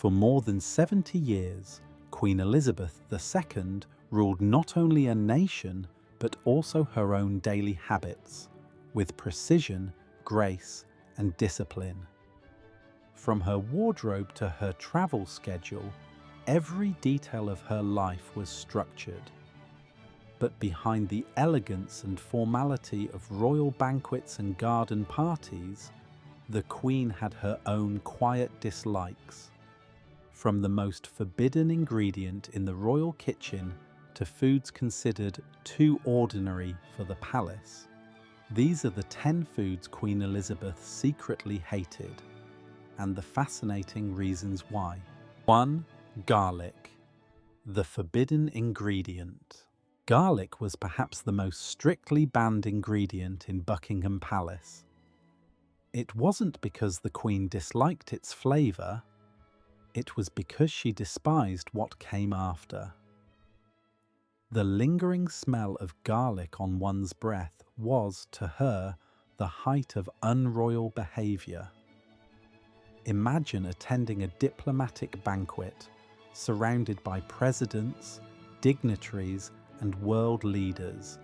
For more than 70 years, Queen Elizabeth II ruled not only a nation, but also her own daily habits, with precision, grace, and discipline. From her wardrobe to her travel schedule, every detail of her life was structured. But behind the elegance and formality of royal banquets and garden parties, the Queen had her own quiet dislikes. From the most forbidden ingredient in the royal kitchen to foods considered too ordinary for the palace. These are the 10 foods Queen Elizabeth secretly hated, and the fascinating reasons why. 1. Garlic, the forbidden ingredient. Garlic was perhaps the most strictly banned ingredient in Buckingham Palace. It wasn't because the Queen disliked its flavour, it was because she despised what came after. The lingering smell of garlic on one's breath was, to her, the height of unroyal behaviour. Imagine attending a diplomatic banquet, surrounded by presidents, dignitaries, and world leaders,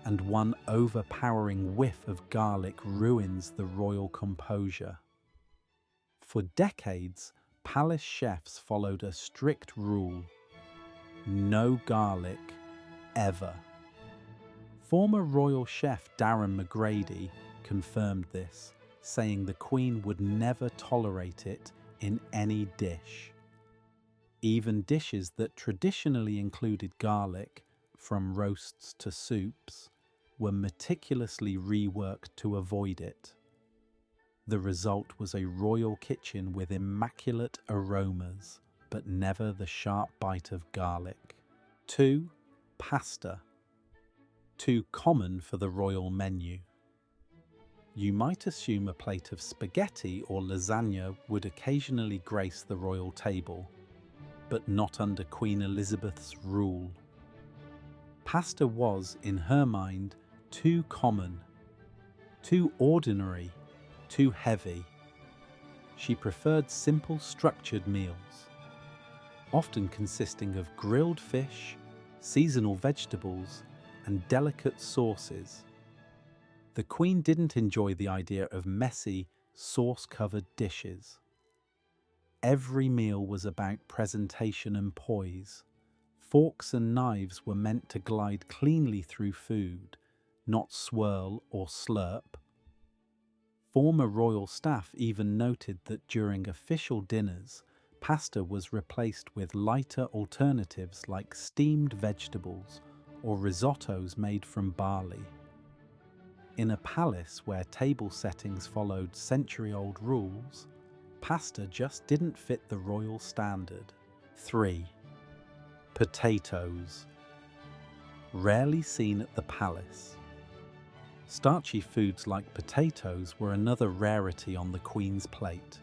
and one overpowering whiff of garlic ruins the royal composure. For decades, palace chefs followed a strict rule: no garlic, ever. Former royal chef Darren McGrady confirmed this, saying the Queen would never tolerate it in any dish. Even dishes that traditionally included garlic, from roasts to soups, were meticulously reworked to avoid it. The result was a royal kitchen with immaculate aromas, but never the sharp bite of garlic. 2. Pasta. Too common for the royal menu. You might assume a plate of spaghetti or lasagna would occasionally grace the royal table, but not under Queen Elizabeth's rule. Pasta was, in her mind, too common, too ordinary, too heavy. She preferred simple, structured meals, often consisting of grilled fish, seasonal vegetables, and delicate sauces. The Queen didn't enjoy the idea of messy, sauce-covered dishes. Every meal was about presentation and poise. Forks and knives were meant to glide cleanly through food, not swirl or slurp. Former royal staff even noted that during official dinners, pasta was replaced with lighter alternatives like steamed vegetables or risottos made from barley. In a palace where table settings followed century-old rules, pasta just didn't fit the royal standard. 3. Potatoes. Rarely seen at the palace. Starchy foods like potatoes were another rarity on the Queen's plate.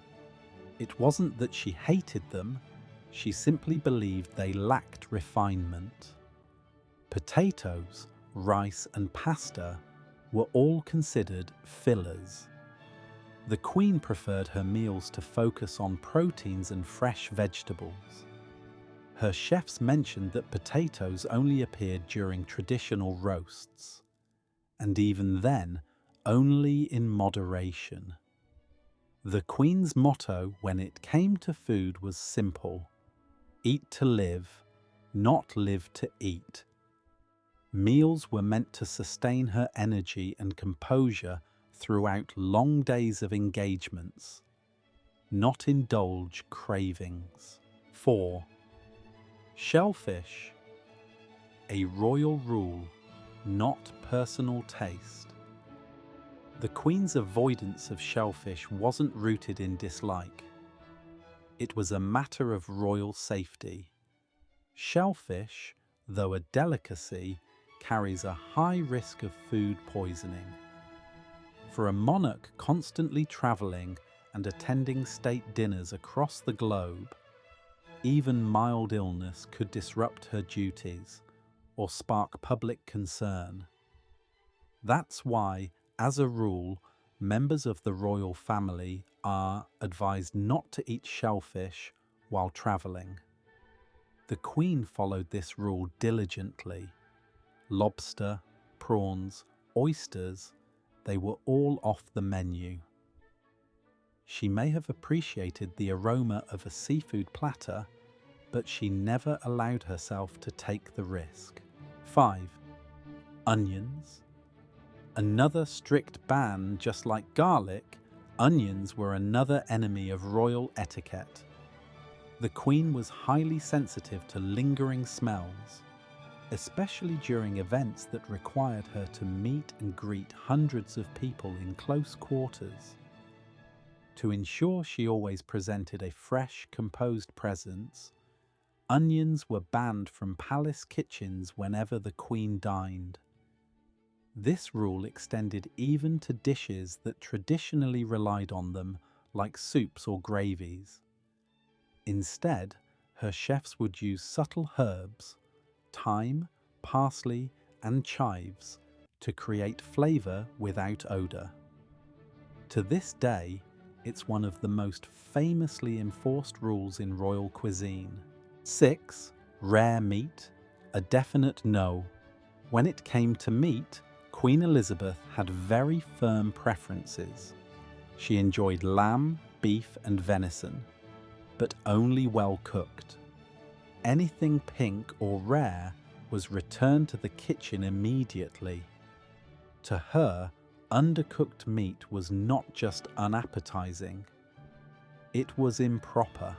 It wasn't that she hated them, she simply believed they lacked refinement. Potatoes, rice, and pasta were all considered fillers. The Queen preferred her meals to focus on proteins and fresh vegetables. Her chefs mentioned that potatoes only appeared during traditional roasts, and even then, only in moderation. The Queen's motto when it came to food was simple: eat to live, not live to eat. Meals were meant to sustain her energy and composure throughout long days of engagements, not indulge cravings. 4. Shellfish. A royal rule, not personal taste. The Queen's avoidance of shellfish wasn't rooted in dislike. It was a matter of royal safety. Shellfish, though a delicacy, carries a high risk of food poisoning. For a monarch constantly travelling and attending state dinners across the globe, even mild illness could disrupt her duties or spark public concern. That's why, as a rule, members of the royal family are advised not to eat shellfish while travelling. The Queen followed this rule diligently. Lobster, prawns, oysters, they were all off the menu. She may have appreciated the aroma of a seafood platter, but she never allowed herself to take the risk. 5. Onions. Another strict ban. Just like garlic, onions were another enemy of royal etiquette. The Queen was highly sensitive to lingering smells, especially during events that required her to meet and greet hundreds of people in close quarters. To ensure she always presented a fresh, composed presence, onions were banned from palace kitchens whenever the Queen dined. This rule extended even to dishes that traditionally relied on them, like soups or gravies. Instead, her chefs would use subtle herbs, thyme, parsley, and chives to create flavor without odor. To this day, it's one of the most famously enforced rules in royal cuisine. 6. Rare meat. A definite no. When it came to meat, Queen Elizabeth had very firm preferences. She enjoyed lamb, beef, and venison, but only well cooked. Anything pink or rare was returned to the kitchen immediately. To her, undercooked meat was not just unappetizing, it was improper.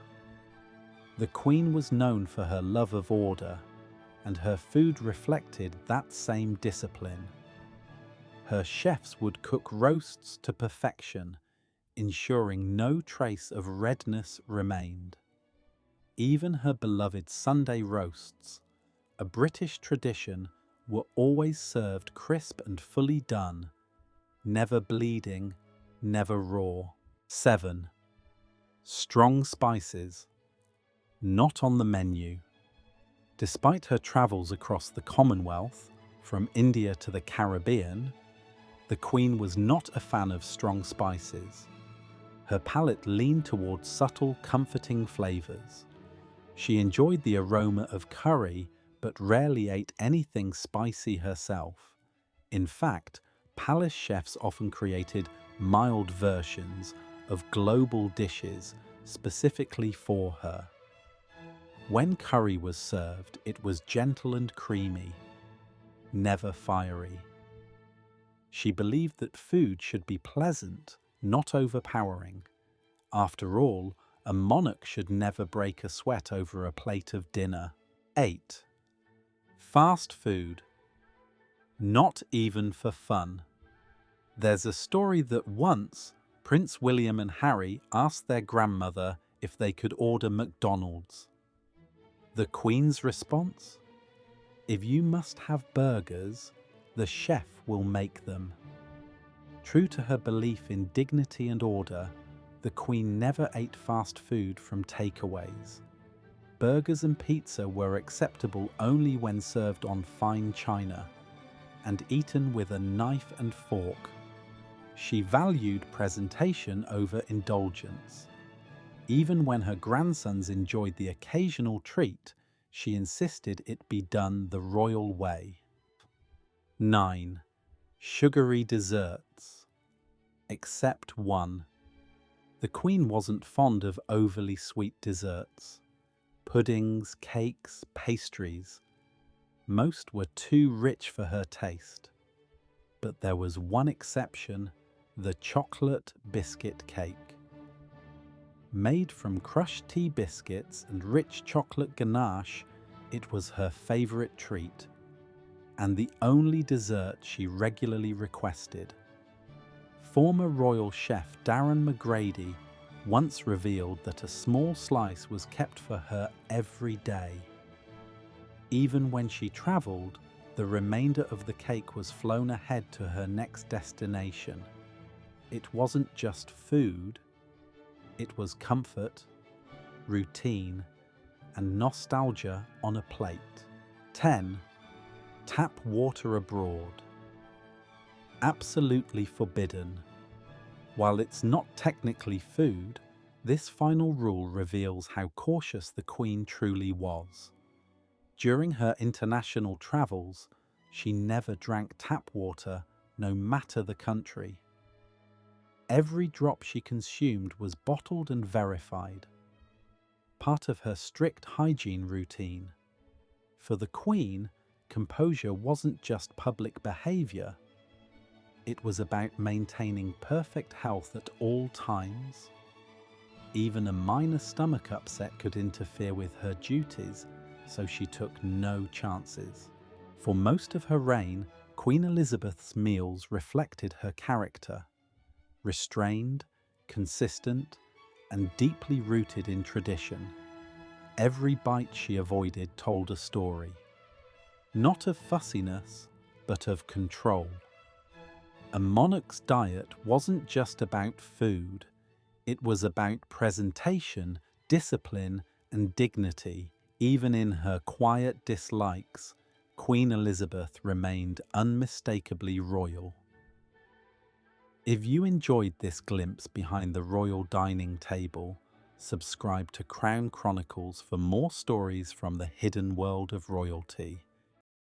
The Queen was known for her love of order, and her food reflected that same discipline. Her chefs would cook roasts to perfection, ensuring no trace of redness remained. Even her beloved Sunday roasts, a British tradition, were always served crisp and fully done, never bleeding, never raw. 7. Strong spices. Not on the menu. Despite her travels across the Commonwealth, from India to the Caribbean, the Queen was not a fan of strong spices. Her palate leaned towards subtle, comforting flavors. She enjoyed the aroma of curry, but rarely ate anything spicy herself. In fact, palace chefs often created mild versions of global dishes specifically for her. When curry was served, it was gentle and creamy, never fiery. She believed that food should be pleasant, not overpowering. After all, a monarch should never break a sweat over a plate of dinner. 8. Fast food. Not even for fun. There's a story that once Prince William and Harry asked their grandmother if they could order McDonald's. The Queen's response? If you must have burgers, the chef will make them. True to her belief in dignity and order, the Queen never ate fast food from takeaways. Burgers and pizza were acceptable only when served on fine china and eaten with a knife and fork. She valued presentation over indulgence. Even when her grandsons enjoyed the occasional treat, she insisted it be done the royal way. 9. Sugary desserts. Except one. The Queen wasn't fond of overly sweet desserts. Puddings, cakes, pastries. Most were too rich for her taste. But there was one exception, the chocolate biscuit cake. Made from crushed tea biscuits and rich chocolate ganache, it was her favorite treat, and the only dessert she regularly requested. Former royal chef Darren McGrady once revealed that a small slice was kept for her every day. Even when she travelled, the remainder of the cake was flown ahead to her next destination. It wasn't just food, it was comfort, routine, and nostalgia on a plate. 10. Tap water abroad. Absolutely forbidden. While it's not technically food, This final rule reveals how cautious the Queen truly was. During her international travels, she never drank tap water, no matter the country. Every drop she consumed was bottled and verified, part of her strict hygiene routine. For the Queen, composure wasn't just public behavior, it was about maintaining perfect health at all times. Even a minor stomach upset could interfere with her duties, so she took no chances. For most of her reign, Queen Elizabeth's meals reflected her character, restrained, consistent, and deeply rooted in tradition. Every bite she avoided told a story, not of fussiness, but of control. A monarch's diet wasn't just about food, it was about presentation, discipline, and dignity. Even in her quiet dislikes, Queen Elizabeth remained unmistakably royal. If you enjoyed this glimpse behind the royal dining table, subscribe to Crown Chronicles for more stories from the hidden world of royalty.